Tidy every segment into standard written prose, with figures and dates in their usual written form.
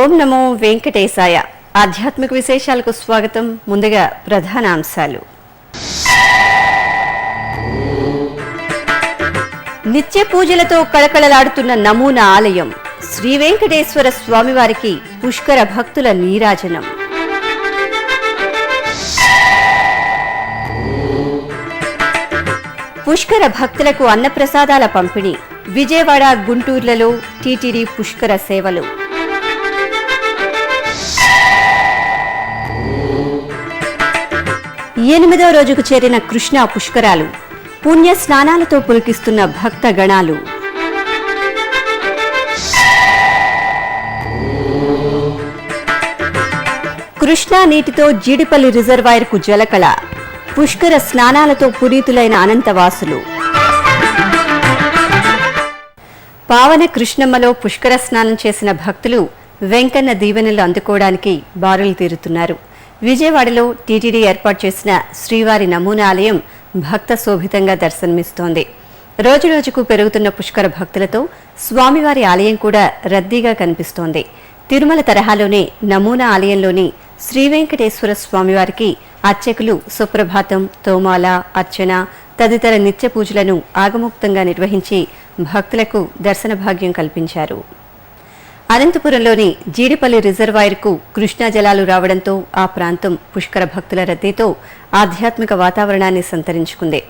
ఓం నమో వెంకటేశాయ. ఆధ్యాత్మిక విశేషాలకు స్వాగతం. ముందుగా ప్రధాన అంశాలు. నిత్య పూజలతో కళకళలాడుతున్న నమూనా ఆలయం శ్రీ వెంకటేశ్వర స్వామివారికి పుష్కర భక్తుల నీరాజనం. పుష్కర భక్తులకు అన్నప్రసాదాల పంపిణీ. విజయవాడ, గుంటూరులలో టీటీడీ పుష్కర సేవలు. 8వ రోజుకు చేరిన కృష్ణా పుష్కరాలు. పుణ్య స్నానాలతో పులకిస్తున్న భక్త గణాలు. కృష్ణా నీటితో జీడిపల్లి రిజర్వాయర్కు జలకళ. పుష్కర స్నానాలతో పునీతులైన అనంతవాసులు. పావన కృష్ణమ్మలో పుష్కర స్నానం చేసిన భక్తులు వెంకన్న దీవెనలు అందుకోవడానికి బారులు తీరుతున్నారు. విజయవాడలో టీటీడీ ఏర్పాటు చేసిన శ్రీవారి నమూనా ఆలయం భక్త శోభితంగా దర్శనమిస్తోంది. రోజురోజుకు పెరుగుతున్న పుష్కర భక్తులతో స్వామివారి ఆలయం కూడా రద్దీగా కనిపిస్తోంది. తిరుమల తరహాలోనే నమూనా ఆలయంలోని శ్రీ వెంకటేశ్వర స్వామివారికి అర్చకులు సుప్రభాతం, తోమాల, అర్చన తదితర నిత్య పూజలను ఆగముక్తంగా నిర్వహించి భక్తులకు దర్శన భాగ్యం కల్పించారు. అనంతపురంలోని జీడిపల్లి రిజర్వాయర్కు కృష్ణా జలాలు రావడంతో ఆ ప్రాంతం పుష్కర భక్తుల రద్దీతో ఆధ్యాత్మిక వాతావరణాన్ని సంతరించుకుంది.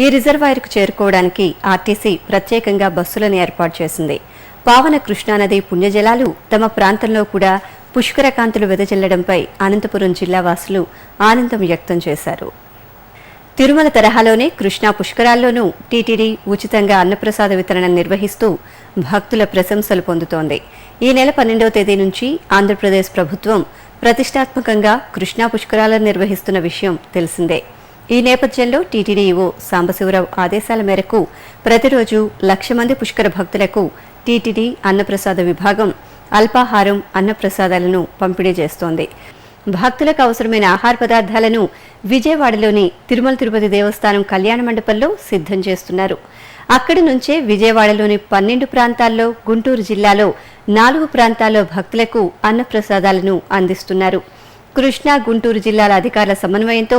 ఈ రిజర్వాయర్కు చేరుకోవడానికి ఆర్టీసీ ప్రత్యేకంగా బస్సులను ఏర్పాటు చేసింది. పావన కృష్ణానది పుణ్యజలాలు తమ ప్రాంతంలో కూడా పుష్కర కాంతులు వెదజల్లడంపై అనంతపురం జిల్లా వాసులు ఆనందం వ్యక్తం చేశారు. తిరుమల తరహాలోనే కృష్ణా పుష్కరాల్లోనూ టీటీడీ ఉచితంగా అన్నప్రసాద వితరణ నిర్వహిస్తూ భక్తుల ప్రశంసలు పొందుతోంది. ఈ నెల 12వ తేదీ నుంచి ఆంధ్రప్రదేశ్ ప్రభుత్వం ప్రతిష్టాత్మకంగా కృష్ణా పుష్కరాలను నిర్వహిస్తున్న విషయం తెలిసిందే. ఈ నేపథ్యంలో టీటీడీ ఈవో సాంబశివరావు ఆదేశాల మేరకు ప్రతిరోజు 1,00,000 మంది పుష్కర భక్తులకు టీటీడీ అన్నప్రసాద విభాగం అల్పాహారం, అన్నప్రసాదాలను పంపిణీ చేస్తోంది. భక్తులకు అవసరమైన ఆహార పదార్థాలను విజయవాడలోని తిరుమల తిరుపతి దేవస్థానం కళ్యాణ మండపంలో సిద్ధం చేస్తున్నారు. అక్కడి నుంచే విజయవాడలోని 12 ప్రాంతాల్లో, గుంటూరు జిల్లాలో 4 ప్రాంతాల్లో భక్తులకు అన్నప్రసాదాలను అందిస్తున్నారు. కృష్ణా, గుంటూరు జిల్లాల అధికారుల సమన్వయంతో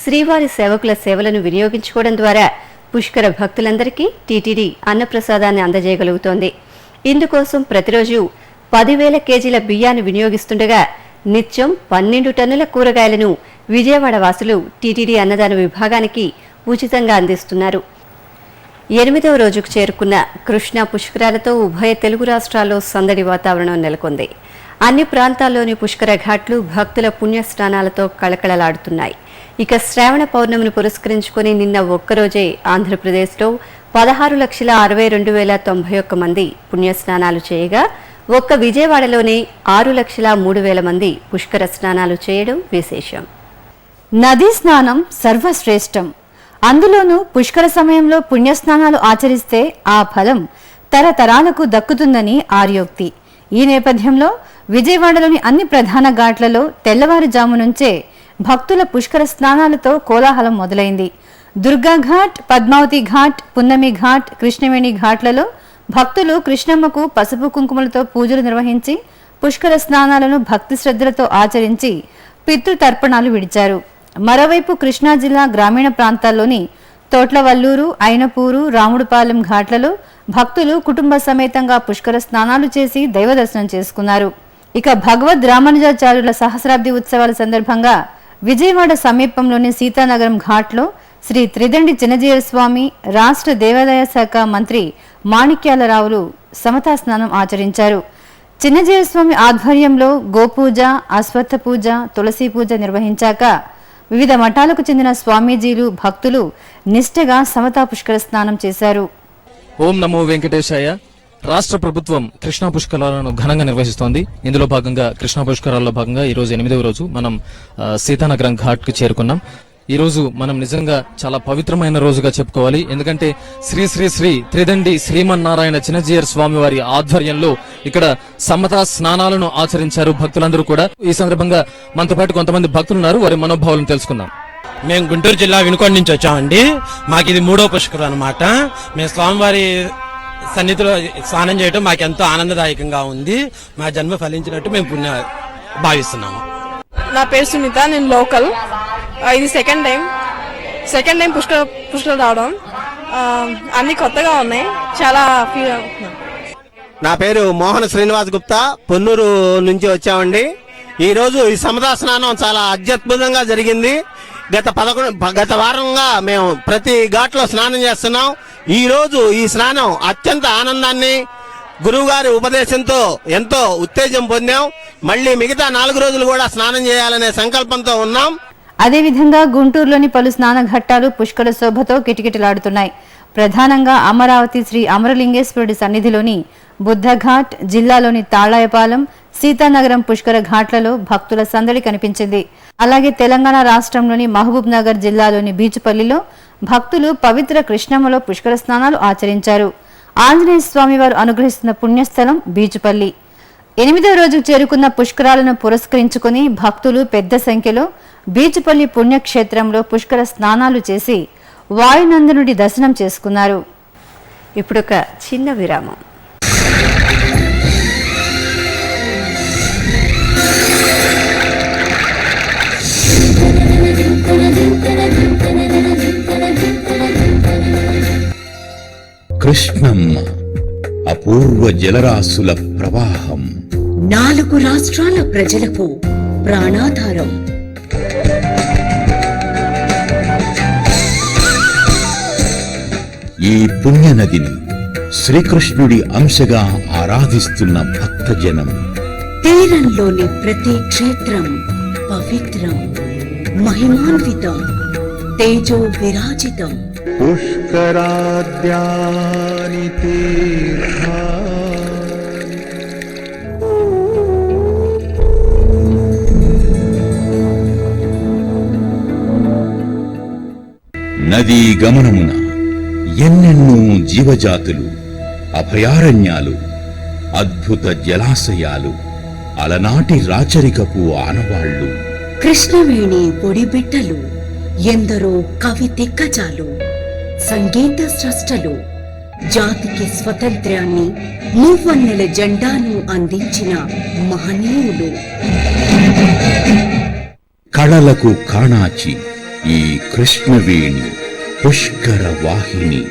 శ్రీవారి సేవకుల సేవలను వినియోగించుకోవడం ద్వారా పుష్కర భక్తులందరికీ టీటీడీ అన్నప్రసాదాన్ని అందజేయగలుగుతోంది. ఇందుకోసం ప్రతిరోజు 10,000 కేజీల బియ్యాన్ని వినియోగిస్తుండగా నిత్యం 12 టన్నుల కూరగాయలను విజయవాడ వాసులు టీటీడీ అన్నదాన విభాగానికి ఉచితంగా అందిస్తున్నారు. 8వ రోజుకు చేరుకున్న కృష్ణా పుష్కరాలతో ఉభయ తెలుగు రాష్ట్రాల్లో సందడి వాతావరణం నెలకొంది. అన్ని ప్రాంతాల్లోని పుష్కర ఘాట్లు భక్తుల పుణ్యస్నానాలతో కళకళలాడుతున్నాయి. ఇక శ్రావణ పౌర్ణమిని పురస్కరించుకుని నిన్న ఒక్కరోజే ఆంధ్రప్రదేశ్లో 16,62,091 మంది పుణ్యస్నానాలు చేయగా ఒక్క విజయవాడలోనే 6,03,000 మంది పుష్కర స్నానాలు చేయడం విశేషం. నదీ స్నానం సర్వశ్రేష్టం. అందులోనూ పుష్కర సమయంలో పుణ్యస్నానాలు ఆచరిస్తే ఆ ఫలం తరతరాలకు దక్కుతుందని ఆర్యోక్తి. ఈ నేపథ్యంలో విజయవాడలోని అన్ని ప్రధాన ఘాట్లలో తెల్లవారుజాము నుంచే భక్తుల పుష్కర స్నానాలతో కోలాహలం మొదలైంది. దుర్గాఘాట్, పద్మావతి ఘాట్, పున్నమి ఘాట్, కృష్ణవేణి ఘాట్లలో భక్తులు కృష్ణమ్మకు పసుపు కుంకుమలతో పూజలు నిర్వహించి పుష్కర స్నానాలను భక్తి శ్రద్ధలతో ఆచరించి పితృతర్పణాలు విడిచారు. మరోవైపు కృష్ణా జిల్లా గ్రామీణ ప్రాంతాల్లోని తోట్లవల్లూరు, అయినపూరు, రాముడుపాలెం ఘాట్లలో భక్తులు కుటుంబ సమేతంగా పుష్కర స్నానాలు చేసి దైవ దర్శనం చేసుకున్నారు. ఇక భగవద్ రామానుజాచార్యుల సహస్రాబ్ది ఉత్సవాల సందర్భంగా విజయవాడ సమీపంలోని సీతానగరం ఘాట్లో శ్రీ త్రిదండి చిన్నజీయర స్వామి, రాష్ట్ర దేవాదాయ శాఖ మంత్రి మాణిక్యాలరావులు సమతా స్నానం ఆచరించారు. చిన్నజీయర స్వామి ఆధ్వర్యంలో గోపూజ, అశ్వత్థ పూజ, తులసి పూజ నిర్వహించాక వివిధ మఠాలకు చెందిన స్వామీజీలు, భక్తులు నిష్ఠగా సమతా పుష్కర స్నానం చేశారు. ఓం నమో వెంకటేశాయ. రాష్ట్ర ప్రభుత్వం కృష్ణా పుష్కరాలను ఘనంగా నిర్వహిస్తోంది. ఇందులో భాగంగా కృష్ణా పుష్కరాల్లో భాగంగా ఈ రోజు 8వ రోజు మనం సీతానగరం ఘాట్ కు చేరుకున్నాం. ఈ రోజు మనం నిజంగా చాలా పవిత్రమైన రోజుగా చెప్పుకోవాలి. ఎందుకంటే శ్రీ శ్రీ శ్రీ త్రిదండి శ్రీమన్నారాయణ చిన్నజీయర్ స్వామి వారి ఆధ్వర్యంలో ఇక్కడ సమతా స్నానాలను ఆచరించారు భక్తులందరూ కూడా. ఈ సందర్భంగా మనతో పాటు కొంతమంది భక్తులు ఉన్నారు, వారి మనోభావాలను తెలుసుకుందాం. మేము గుంటూరు జిల్లా వినుకొండ నుంచి వచ్చామండి. మాకు ఇది 3వ పుష్కరం అనమాట. మేము స్వామివారి సన్నిధిలో స్నానం చేయడం మాకెంతో ఆనందదాయకంగా ఉంది. మా జన్మ ఫలించినట్టు మేము భావిస్తున్నాము. నా పేరు సునీత, నేను లోకల్. ఇది సెకండ్ టైం పుష్కర రావడం. అన్ని కొత్తగా ఉన్నాయి, చాలా ఫీల్ అవుతున్నాం. నా పేరు మోహన్ శ్రీనివాస్ గుప్తా, పొన్నూరు నుంచి వచ్చామండి. ఈ రోజు ఈ సముద్ర స్నానం చాలా అత్యద్భుతంగా జరిగింది. గత వారంగా మేము ప్రతి ఘాట్లో స్నానం చేస్తున్నాం. ఈ రోజు ఈ స్నానం అత్యంత ఆనందాన్ని, గురువు గారి ఉపదేశంతో ఎంతో ఉత్తేజం పొందాం. మళ్ళీ మిగతా 4 రోజులు కూడా స్నానం చేయాలనే సంకల్పంతో ఉన్నాం. అదేవిధంగా గుంటూరులోని పలు స్నాన ఘట్టాలు పుష్కర శోభతో కిటకిటలాడుతున్నాయి. ప్రధానంగా అమరావతి శ్రీ అమరలింగేశ్వరుడి సన్నిధిలోని బుద్ధఘాట్, జిల్లాలోని తాళాయపాలెం, సీతానగరం పుష్కర ఘాట్లలో భక్తుల సందడి కనిపించింది. అలాగే తెలంగాణ రాష్ట్రంలోని మహబూబ్ నగర్ జిల్లాలోని బీచుపల్లిలో భక్తులు పవిత్ర కృష్ణమ్మలో పుష్కర స్నానాలు ఆచరించారు. ఆంజనేయ స్వామి వారు అనుగ్రహిస్తున్న పుణ్యస్థలం బీచుపల్లి. 8వ రోజుకు చేరుకున్న పుష్కరాలను పురస్కరించుకుని భక్తులు పెద్ద సంఖ్యలో బీచుపల్లి పుణ్యక్షేత్రంలో పుష్కర స్నానాలు చేసి వాయునందనుడి దర్శనం చేసుకున్నారు. ఇప్పుడొక చిన్న విరామం. కృష్ణమ్మ అపూర్వ జలరాశుల ప్రవాహం, 4 రాష్ట్రాల ప్రజలకు ప్రాణాధారం. ఈ పుణ్యనదిని శ్రీకృష్ణుడి అంశగా ఆరాధిస్తున్న భక్తజనం. తీరంలోని ప్రతి క్షేత్రం పవిత్రం, మహిమాన్వితం, తేజో విరాజితం. పుష్కరాద్యాని తీర్థాని నదీ గమనమున ఎన్నెన్నో జీవజాతులు, అభయారణ్యాలు, అద్భుత జలాశయాలు, అలనాటి రాచరికపు ఆనవాళ్లు. కృష్ణవేణి ఒడిబిట్టలు, ఎందరో కవి దిగ్గజాలు, సంగీత స్రష్టలు, జాతికి స్వతంత్ర్యాన్ని, మూవన్నెల జెండాను అందించిన మహనీయులు. కళలకు కాణాచి ఈ కృష్ణవేణి పుష్కర వాహిని.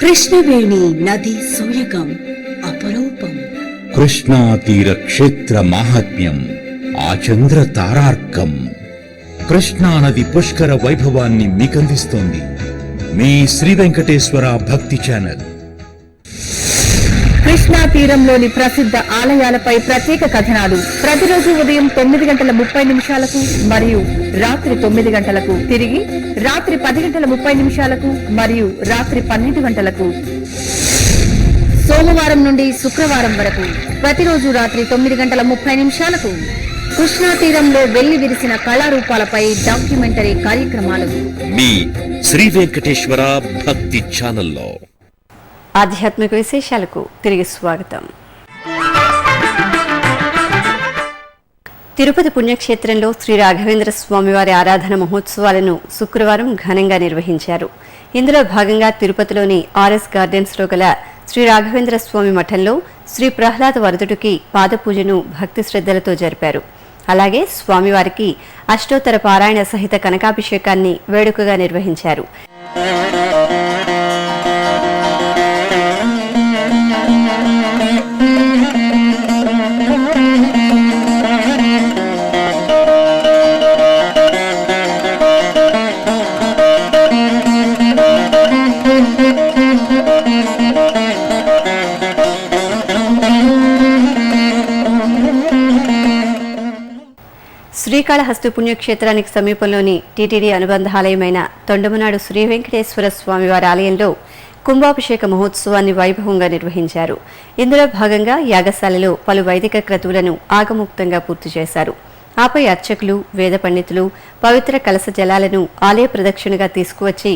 కృష్ణవేణి నది సోయగం అపరూపం. కృష్ణా తీర క్షేత్ర మాహాత్మ్యం ఆచంద్ర తారార్కం. కృష్ణానది పుష్కర వైభవాన్ని మీకందిస్తోంది మీ శ్రీ వెంకటేశ్వర భక్తి ఛానల్. కృష్ణా తీరంలోని ప్రసిద్ధ ఆలయాలపై ప్రత్యేక కథనాలు ప్రతిరోజు ఉదయం 9:30 మరియు రాత్రి 9 తిరిగి రాత్రి 10:30 మరియు రాత్రి 12 సోమవారం నుండి శుక్రవారం వరకు ప్రతిరోజు రాత్రి 9:30 కృష్ణా తీరంలో వెళ్లి విరిసిన కళారూపాలపై డాక్యుమెంటరీ కార్యక్రమాలు మీ శ్రీ వెంకటేశ్వర భక్తి ఛానల్లో. ఆధ్యాత్మిక విశేషాలకు తిరిగి స్వాగతం. తిరుపతి పుణ్యక్షేత్రంలో శ్రీ రాఘవేంద్ర స్వామివారి ఆరాధన మహోత్సవాలను శుక్రవారం ఘనంగా నిర్వహించారు. ఇందులో భాగంగా తిరుపతిలోని ఆర్ఎస్ గార్డెన్స్లో గల శ్రీ రాఘవేంద్ర స్వామి మఠంలో శ్రీ ప్రహ్లాద వరదుడికి పాదపూజను భక్తి శ్రద్ధలతో జరిపారు. అలాగే స్వామివారికి అష్టోత్తర పారాయణ సహిత కనకాభిషేకాన్ని వేడుకగా నిర్వహించారు. శ్రీకాళహస్తి పుణ్యక్షేత్రానికి సమీపంలోని టీటీడీ అనుబంధాలయమైన తొండమనాడు శ్రీ వెంకటేశ్వర స్వామివారి ఆలయంలో కుంభాభిషేక మహోత్సవాన్ని వైభవంగా నిర్వహించారు. ఇందులో భాగంగా యాగశాలలో పలు వైదిక క్రతువులను ఆగముక్తంగా పూర్తి చేశారు. ఆపై అర్చకులు, వేద పండితులు పవిత్ర కలశ జలాలను ఆలయ ప్రదక్షిణగా తీసుకువచ్చి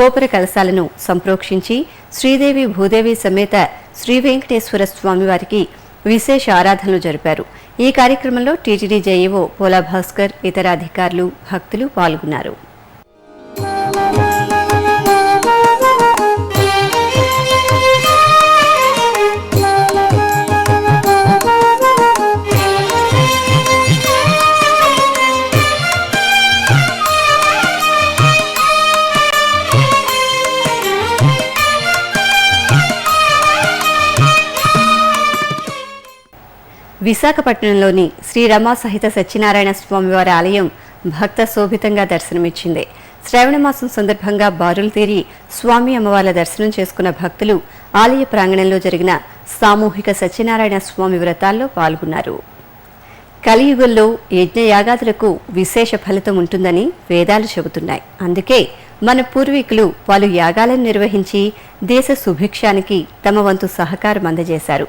గోపుర కలశాలను సంప్రోక్షించి శ్రీదేవి భూదేవి సమేత శ్రీ వెంకటేశ్వర స్వామివారికి విశేష ఆరాధనలు జరిపారు. ఈ కార్యక్రమంలో టీటీడీ జేఈఓ పోలా భాస్కర్, ఇతర అధికారులు, భక్తులు పాల్గొన్నారు. విశాఖపట్నంలోని శ్రీ రమా సహిత సత్యనారాయణ స్వామివారి ఆలయం భక్త శోభితంగా దర్శనమిచ్చింది. శ్రావణమాసం సందర్భంగా బారులు తీరి స్వామి అమ్మవార్ల దర్శనం చేసుకున్న భక్తులు ఆలయ ప్రాంగణంలో జరిగిన సామూహిక సత్యనారాయణ స్వామి వ్రతాల్లో పాల్గొన్నారు. కలియుగంలో యజ్ఞయాగాదులకు విశేష ఫలితం ఉంటుందని వేదాలు చెబుతున్నాయి. అందుకే మన పూర్వీకులు పలు యాగాలను నిర్వహించి దేశ సుభిక్షానికి తమ వంతు సహకారం అందజేశారు.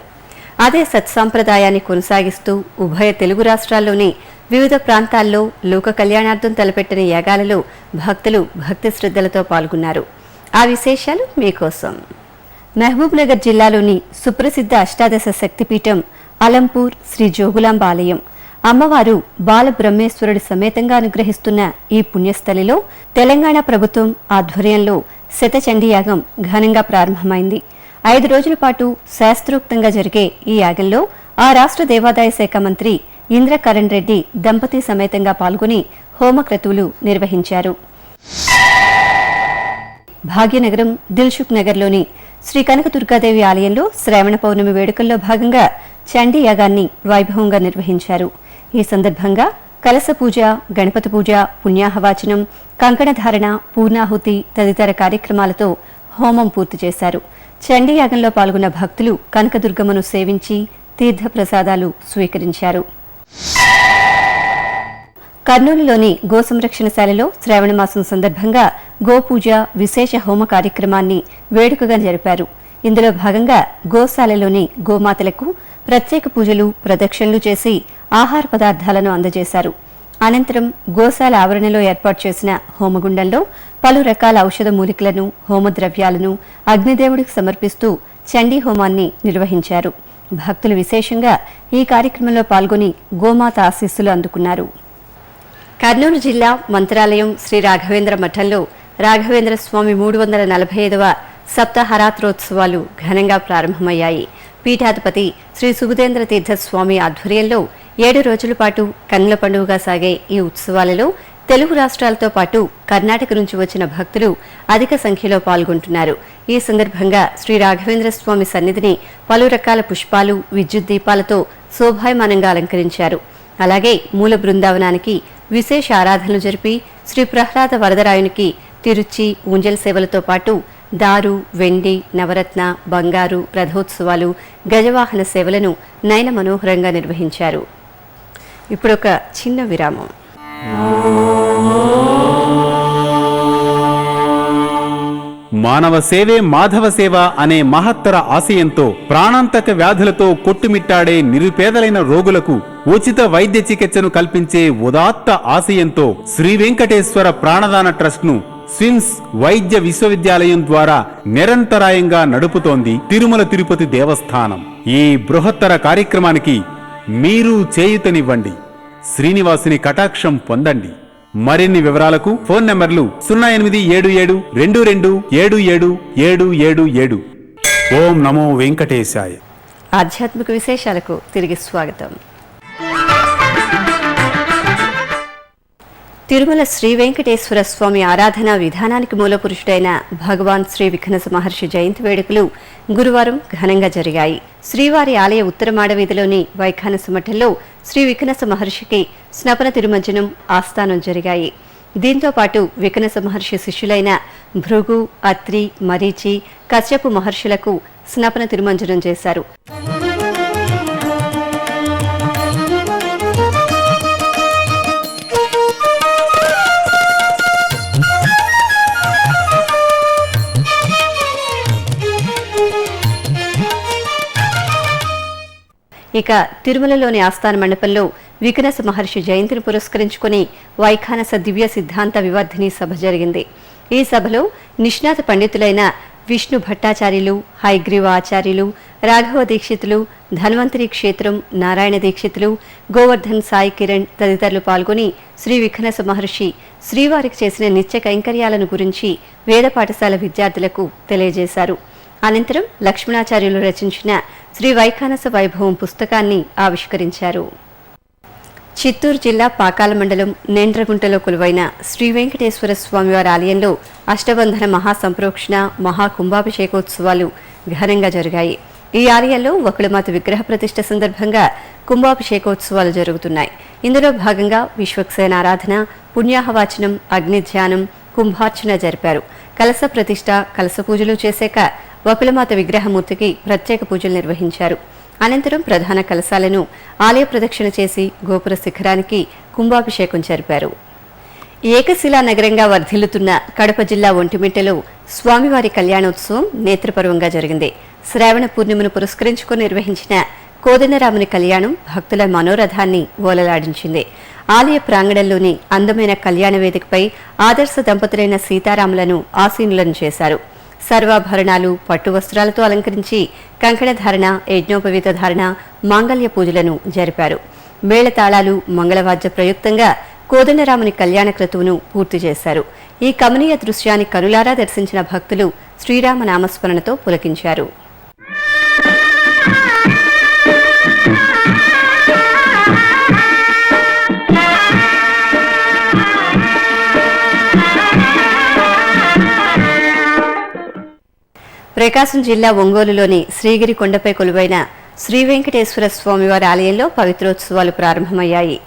అదే సత్సాంప్రదాయాన్ని కొనసాగిస్తూ ఉభయ తెలుగు రాష్ట్రాల్లోని వివిధ ప్రాంతాల్లో లోక కళ్యాణార్థం తలపెట్టిన యాగాలలో భక్తులు భక్తి శ్రద్ధలతో పాల్గొన్నారు. ఆ విశేషాలు మీకోసం. మహబూబ్ నగర్ జిల్లాలోని సుప్రసిద్ధ అష్టాదశ శక్తిపీఠం అలంపూర్ శ్రీ జోగులాంబ ఆలయం అమ్మవారు బాలబ్రహ్మేశ్వరుడి సమేతంగా అనుగ్రహిస్తున్న ఈ పుణ్యస్థలిలో తెలంగాణ ప్రభుత్వం ఆధ్వర్యంలో శతచండీ యాగం ఘనంగా ప్రారంభమైంది. 5 రోజుల పాటు శాస్త్రోక్తంగా జరిగే ఈ యాగంలో ఆ రాష్ట్ర దేవాదాయ శాఖ మంత్రి ఇంద్రకరణ్ రెడ్డి దంపతి సమేతంగా పాల్గొని హోమక్రతువులు నిర్వహించారు. భాగ్యనగరం దిల్సుఖ్ నగర్లోని శ్రీ కనకదుర్గాదేవి ఆలయంలో శ్రావణ పౌర్ణమి వేడుకల్లో భాగంగా చండీ యాగాన్ని వైభవంగా నిర్వహించారు. ఈ సందర్భంగా కలశ పూజ, గణపతి పూజ, పుణ్యాహవాచనం, కంకణధారణ, పూర్ణాహుతి తదితర కార్యక్రమాలతో హోమం పూర్తి చేశారు. చండీ యాగంలో పాల్గొన్న భక్తులు కనకదుర్గమ్మను సేవించి తీర్థప్రసాదాలు స్వీకరించారు. కర్నూలులోని గో సంరక్షణశాలలో శ్రావణమాసం సందర్భంగా గోపూజ విశేష హోమ కార్యక్రమాన్ని వేడుకగా జరిపారు. ఇందులో భాగంగా గోశాలలోని గోమాతలకు ప్రత్యేక పూజలు, ప్రదక్షిణలు చేసి ఆహార పదార్థాలను అందజేశారు. అనంతరం గోశాల ఆవరణలో ఏర్పాటు చేసిన హోమగుండంలో పలు రకాల ఔషధ మూలికలను, హోమద్రవ్యాలను అగ్నిదేవుడికి సమర్పిస్తూ చండీ హోమాన్ని నిర్వహించారు. భక్తులు విశేషంగా ఈ కార్యక్రమంలో పాల్గొని గోమాత ఆశీస్సులు అందుకున్నారు. కర్నూలు జిల్లా మంత్రాలయం శ్రీ రాఘవేంద్ర మఠంలో రాఘవేంద్ర స్వామి 345వ సప్తాహరాత్రోత్సవాలు ఘనంగా ప్రారంభమయ్యాయి. పీఠాధిపతి శ్రీ సుబుధేంద్ర తీర్థ స్వామి ఆధ్వర్యంలో 7 రోజుల పాటు కన్నుల పండుగగా సాగే ఈ ఉత్సవాలలో తెలుగు రాష్ట్రాలతో పాటు కర్ణాటక నుంచి వచ్చిన భక్తులు అధిక సంఖ్యలో పాల్గొంటున్నారు. ఈ సందర్భంగా శ్రీ రాఘవేంద్ర స్వామి సన్నిధిని పలు రకాల పుష్పాలు, విద్యుత్ దీపాలతో శోభాయమానంగా అలంకరించారు. అలాగే మూల బృందావనానికి విశేష ఆరాధనలు జరిపి శ్రీ ప్రహ్లాద వరదరాయునికి తిరుచి, ఊంజల్ సేవలతో పాటు దారు, వెండి, నవరత్న, బంగారు, రథోత్సవాలు, గజవాహన సేవలను నయన మనోహరంగా నిర్వహించారు. ఇప్పుడొక చిన్న విరామం. మానవ సేవే మాధవ సేవ అనే మహత్తర ఆశయంతో ప్రాణాంతక వ్యాధులతో కొట్టుమిట్టాడే నిరుపేదలైన రోగులకు ఉచిత వైద్య చికిత్సను కల్పించే ఉదాత్త ఆశయంతో శ్రీ వెంకటేశ్వర ప్రాణదాన ట్రస్ట్ ను స్విమ్స్ వైద్య విశ్వవిద్యాలయం ద్వారా నిరంతరాయంగా నడుపుతోంది తిరుమల తిరుపతి దేవస్థానం. ఈ బృహత్తర కార్యక్రమానికి మీరు చేయూతనివ్వండి, శ్రీనివాసుని కటాక్షం పొందండి. మరిన్ని వివరాలకు ఫోన్ నంబర్లు 087722777777. ఓం నమో వెంకటేశాయ. ఆధ్యాత్మిక విశేషాలకు తిరిగి స్వాగతం. తిరుమల శ్రీ వెంకటేశ్వర స్వామి ఆరాధనా విధానానికి మూలపురుషుడైన భగవాన్ శ్రీ విఘ్నస మహర్షి జయంతి వేడుకలు గురువారం ఘనంగా జరిగాయి. శ్రీవారి ఆలయ ఉత్తర మాడవీధిలోని వైఖానస మఠంలో శ్రీ విఘ్నస మహర్షికి స్నపన తిరుమంజనం, ఆస్థానం జరిగాయి. దీంతో పాటు విఘ్నస మహర్షి శిష్యులైన భృగు, అత్రి, మరీచి, కశ్యపు మహర్షులకు స్నపన తిరుమంజనం చేశారు. ఇక తిరుమలలోని ఆస్థాన మండపంలో విఘ్నస మహర్షి జయంతిని పురస్కరించుకుని వైఖానస దివ్య సిద్ధాంత వివర్ధిని సభ జరిగింది. ఈ సభలో నిష్ణాత పండితులైన విష్ణు భట్టాచార్యులు, హైగ్రీవ ఆచార్యులు, రాఘవ దీక్షితులు, ధన్వంతరి క్షేత్రం, నారాయణ దీక్షితులు, గోవర్ధన్ సాయి కిరణ్ తదితరులు పాల్గొని శ్రీ విఘ్నస మహర్షి శ్రీవారికి చేసిన నిత్య కైంకర్యాలను గురించి వేద పాఠశాల విద్యార్థులకు తెలియజేశారు. అనంతరం లక్ష్మణాచార్యులు రచించిన శ్రీ వైఖానస వైభవం పుస్తకాన్ని ఆవిష్కరించారు. చిత్తూరు జిల్లా పాకాల మండలం నేండ్రగుంటలో కొలువైన శ్రీ వెంకటేశ్వర స్వామివారి ఆలయంలో అష్టబంధన మహాసంప్రోక్షణ మహాకుంభాభిషేకోత్సవాలు ఘనంగా జరిగాయి. ఈ ఆలయంలో వకుళమాత విగ్రహ ప్రతిష్ఠ సందర్భంగా కుంభాభిషేకోత్సవాలు జరుగుతున్నాయి. ఇందులో భాగంగా విశ్వక్సేన ఆరాధన, పుణ్యాహవాచనం, అగ్నిధ్యానం, కుంభార్చన జరిపారు. కలశ ప్రతిష్ఠ, కలశ పూజలు చేశాక వకుళమాత విగ్రహమూర్తికి ప్రత్యేక పూజలు నిర్వహించారు. అనంతరం ప్రధాన కలశాలను ఆలయ ప్రదక్షిణ చేసి గోపుర శిఖరానికి కుంభాభిషేకం జరిపారు. ఏకశిలా నగరంగా వర్ధిల్లుతున్న కడప జిల్లా ఒంటిమిట్టలో స్వామివారి కళ్యాణోత్సవం నేత్రపర్వంగా జరిగింది. శ్రావణ పూర్ణిమను పురస్కరించుకుని నిర్వహించిన కోదండరాముని కళ్యాణం భక్తుల మనోరథాన్ని ఓలలాడించింది. ఆలయ ప్రాంగణంలోని అందమైన కళ్యాణ వేదికపై ఆదర్శ దంపతులైన సీతారాములను ఆసీనులను చేశారు. సర్వాభరణాలు, పట్టు వస్త్రాలతో అలంకరించి కంకణధారణ, యజ్ఞోపవీత ధారణ, మాంగళ్య పూజలను జరిపారు. మేళతాళాలు, మంగళవాద్య ప్రయుక్తంగా కోదండరాముని కళ్యాణ క్రతువును పూర్తి చేశారు. ఈ కమనీయ దృశ్యాన్ని కనులారా దర్శించిన భక్తులు శ్రీరామ నామస్మరణతో పులకించారు. ప్రకాశం జిల్లా ఒంగోలులోని శ్రీగిరి కొండపై కొలువైన శ్రీ వెంకటేశ్వర స్వామివారి ఆలయంలో పవిత్రోత్సవాలు ప్రారంభమయ్యాయి.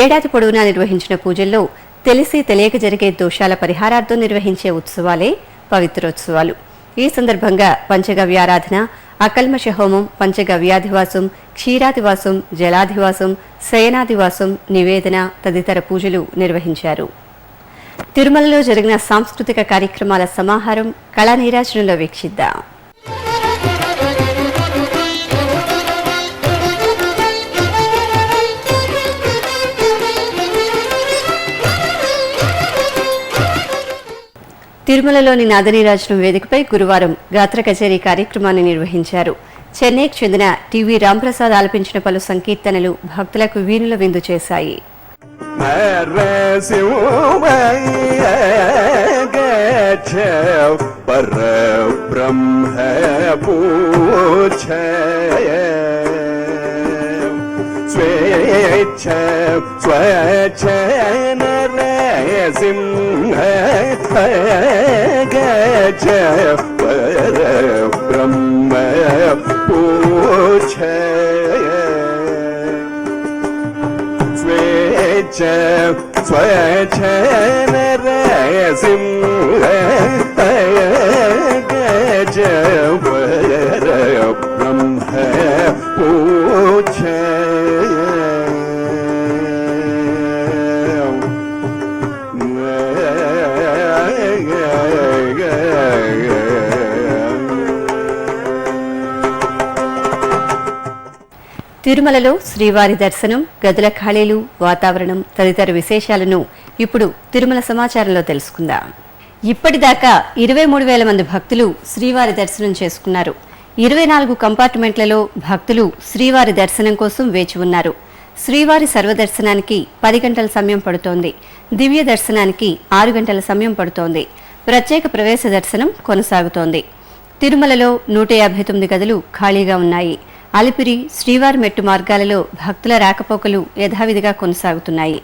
ఏడాది పొడవునా నిర్వహించిన పూజల్లో తెలిసి తెలియక జరిగే దోషాల పరిహారార్థం నిర్వహించే ఉత్సవాలే పవిత్రోత్సవాలు. ఈ సందర్భంగా పంచగవ్యారాధన, అకల్మష హోమం, పంచగవ్యాధివాసం, క్షీరాదివాసం, జలాధివాసం, శయనాదివాసం, నివేదన తదితర పూజలు నిర్వహించారు. తిరుమలలో జరిగిన సాంస్కృతిక కార్యక్రమాల సమాహారం కళా నీరాజనంలో వీక్షిద్దాం. తిరుమలలోని నాదనీరాజనం వేదికపై గురువారం గాత్ర కచేరీ కార్యక్రమాన్ని నిర్వహించారు. చెన్నైకి చెందిన టీవీ రాంప్రసాద్ ఆలపించిన పలు సంకీర్తనలు భక్తులకు వీణుల విందు చేశాయి. తిరుమలలో శ్రీవారి దర్శనం, గదుల ఖాళీలు, వాతావరణం తదితర విశేషాలను ఇప్పుడు తిరుమల సమాచారంలో తెలుసుకుందాం. ఇప్పటిదాకా 23,000 మంది భక్తులు శ్రీవారి దర్శనం చేసుకున్నారు. 24 కంపార్ట్మెంట్లలో భక్తులు శ్రీవారి దర్శనం కోసం వేచి ఉన్నారు. శ్రీవారి సర్వదర్శనానికి 10 గంటల సమయం పడుతోంది. దివ్య దర్శనానికి 6 గంటల సమయం పడుతోంది. ప్రత్యేక ప్రవేశ దర్శనం కొనసాగుతోంది. తిరుమలలో 159 గదులు ఖాళీగా ఉన్నాయి. అలిపిరి, శ్రీవారి మెట్టు మార్గాలలో భక్తుల రాకపోకలు యథావిధిగా కొనసాగుతున్నాయి.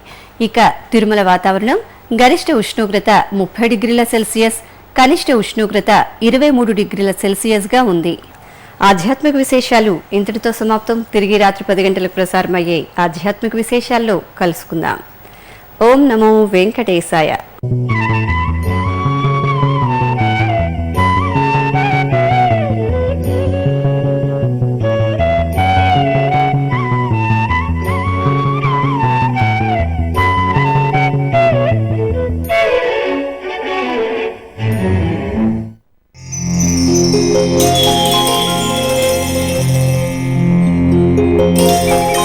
ఇక తిరుమల వాతావరణం గరిష్ట ఉష్ణోగ్రత 30 డిగ్రీల సెల్సియస్, కనిష్ట ఉష్ణోగ్రత 23 డిగ్రీల సెల్సియస్గా ఉంది. ఆధ్యాత్మిక విశేషాలు ఇంతటితో సమాప్తం. తిరిగి రాత్రి 10 గంటలకు ప్రసారమయ్యే ఆధ్యాత్మిక విశేషాల్లో కలుసుకుందాం. ఓం నమో వెంకటేశాయ. Thank you.